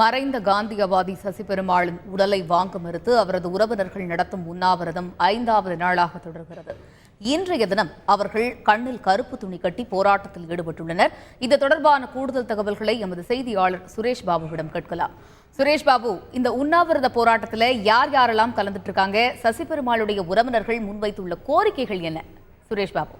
மறைந்த காந்தியவாதி சசிபெருமாளின் உடலை வாங்க மறுத்து அவரது உறவினர்கள் நடத்தும் உண்ணாவிரதம் 5வது நாளாக தொடர்கிறது. இன்றைய தினம் அவர்கள் கண்ணில் கருப்பு துணி கட்டி போராட்டத்தில் ஈடுபட்டுள்ளனர். இது தொடர்பான கூடுதல் தகவல்களை எமது செய்தியாளர் சுரேஷ் பாபுவிடம் கேட்கலாம். சுரேஷ் பாபு, இந்த உண்ணாவிரத போராட்டத்தில் யாரெல்லாம் கலந்துட்டு இருக்காங்க? சசிபெருமாளுடைய உறவினர்கள் முன்வைத்துள்ள கோரிக்கைகள் என்ன? சுரேஷ் பாபு.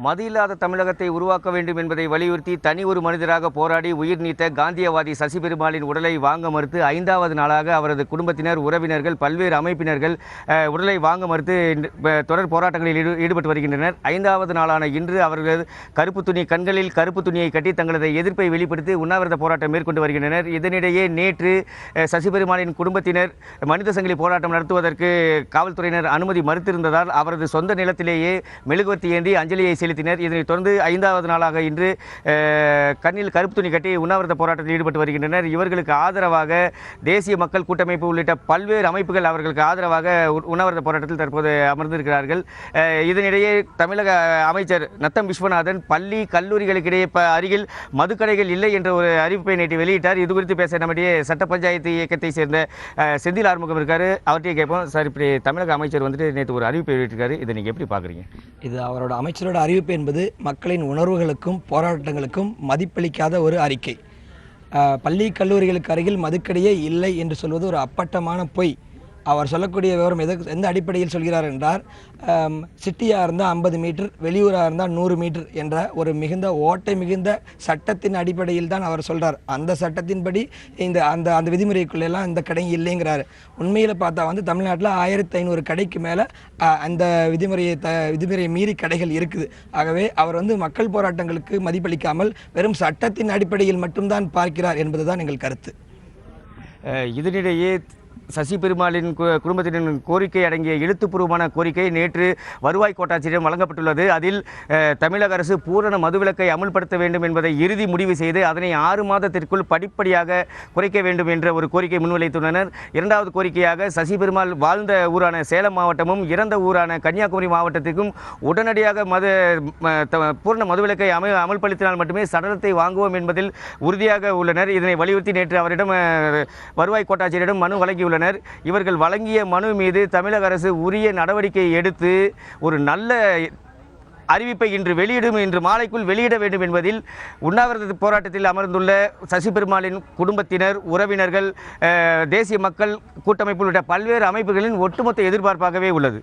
மது இல்லாத தமிழகத்தை உருவாக்க வேண்டும் என்பதை வலியுறுத்தி தனி ஒரு மனிதராக போராடி உயிர் நீத்த காந்தியவாதி சசிபெருமாளின் உடலை வாங்க மறுத்து 5வது நாளாக அவரது குடும்பத்தினர், உறவினர்கள், பல்வேறு அமைப்பினர்கள் உடலை வாங்க மறுத்து தொடர் போராட்டங்களில் ஈடுபட்டு வருகின்றனர். 5வது நாளான இன்று அவர்கள் கண்களில் கருப்பு துணியை கட்டி தங்களது எதிர்ப்பை வெளிப்படுத்தி உண்ணாவிரத போராட்டம் மேற்கொண்டு வருகின்றனர். இதனிடையே நேற்று சசிபெருமாளின் குடும்பத்தினர் மனித சங்கிலி போராட்டம் நடத்துவதற்கு காவல்துறையினர் அனுமதி மறுத்திருந்ததால் அவரது சொந்த நிலத்திலேயே மெழுகுவர்த்தி ஏந்தி அஞ்சலியை செலுத்தினர். இதனைத் தொடர்ந்து 5வது நாளாக இன்று கண்ணில் கருப்பு துணி கட்டி உண்ணாவிரத போராட்டத்தில் ஈடுபட்டு வருகின்றனர். இவர்களுக்கு ஆதரவாக தேசிய மக்கள் கூட்டமைப்பு உள்ளிட்ட பல்வேறு அமைப்புகள் அவர்களுக்கு ஆதரவாக உண்ணாவிரத போராட்டத்தில் தற்போது அமர்ந்திருக்கிறார்கள். இதனிடையே தமிழக அமைச்சர் நத்தம் விஸ்வநாதன் பள்ளி கல்லூரிகளுக்கிடையே அருகில் மதுக்கடைகள் இல்லை என்ற ஒரு அறிவிப்பை நேற்று வெளியிட்டார். இது குறித்து பேச நம்முடைய சட்ட பஞ்சாயத்து இயக்கத்தை சேர்ந்த செந்தில் ஆறுமுகம் இருக்காரு. அவர்கிட்ட கேட்போம். சார், இப்படி தமிழக அமைச்சர் நேற்று ஒரு அறிவிப்பை வெளியிட்டிருக்காரு. இதை நீங்கள் எப்படி பார்க்குறீங்க? இது அவரோட அமைச்சரோட அறிவிப்பு என்பது மக்களின் உணர்வுகளுக்கும் போராட்டங்களுக்கும் மதிப்பளிக்காத ஒரு அறிக்கை. பள்ளி கல்லூரிகளுக்கு அருகில் மதுக்கடையே இல்லை என்று சொல்வது ஒரு அப்பட்டமான பொய். அவர் சொல்லக்கூடிய விவரம் எந்த அடிப்படையில் சொல்கிறார் என்றால், சிட்டியாக இருந்தால் 50 மீட்டர், வெளியூராக இருந்தால் 100 மீட்டர் என்ற ஒரு மிகுந்த ஓட்டை மிகுந்த சட்டத்தின் அடிப்படையில் தான் அவர் சொல்கிறார். அந்த சட்டத்தின்படி அந்த விதிமுறைக்குள்ளெல்லாம் இந்த கடை இல்லைங்கிறாரு. உண்மையில் பார்த்தா தமிழ்நாட்டில் 1500 கடைக்கு மேலே அந்த விதிமுறையை மீறி கடைகள் இருக்குது. ஆகவே அவர் மக்கள் போராட்டங்களுக்கு மதிப்பளிக்காமல் வெறும் சட்டத்தின் அடிப்படையில் மட்டும்தான் பார்க்கிறார் என்பதுதான் எங்கள் கருத்து. இதனிடையே சசிபெருமாளின் குடும்பத்தினரின் கோரிக்கை அடங்கிய எழுத்துப்பூர்வமான கோரிக்கை நேற்று வருவாய் கோட்டாட்சியரிடம் வழங்கப்பட்டுள்ளது. அதில் தமிழக அரசு பூரண மதுவிலக்கை அமுல்படுத்த வேண்டும் என்பதை இறுதி முடிவு செய்து அதனை 6 மாதத்திற்குள் படிப்படியாக குறைக்க வேண்டும் என்ற ஒரு கோரிக்கை முன்வைத்துள்ளனர். 2வது கோரிக்கையாக சசிபெருமாள் வாழ்ந்த ஊரான சேலம் மாவட்டமும் இறந்த ஊரான கன்னியாகுமரி மாவட்டத்திற்கும் உடனடியாக பூரண மதுவிலக்கை அமல்படுத்தினால் மட்டுமே சடலத்தை வாங்குவோம் என்பதில் உறுதியாக உள்ளனர். இதனை வலியுறுத்தி நேற்று அவரிடம் வருவாய் கோட்டாட்சியரிடம் மனு வழங்கியுள்ளனர். இவர்கள் வழங்கிய மனு மீது தமிழக அரசு உரிய நடவடிக்கை எடுத்து ஒரு நல்ல அறிவிப்பை இன்று மாலைக்குள் வெளியிட வேண்டும் என்பதில் உண்ணாவிரத போராட்டத்தில் அமர்ந்துள்ள சசிபெருமாளின் குடும்பத்தினர், உறவினர்கள், தேசிய மக்கள் கூட்டமைப்பு உள்ளிட்ட பல்வேறு அமைப்புகளின் ஒட்டுமொத்த எதிர்பார்ப்பாகவே உள்ளது.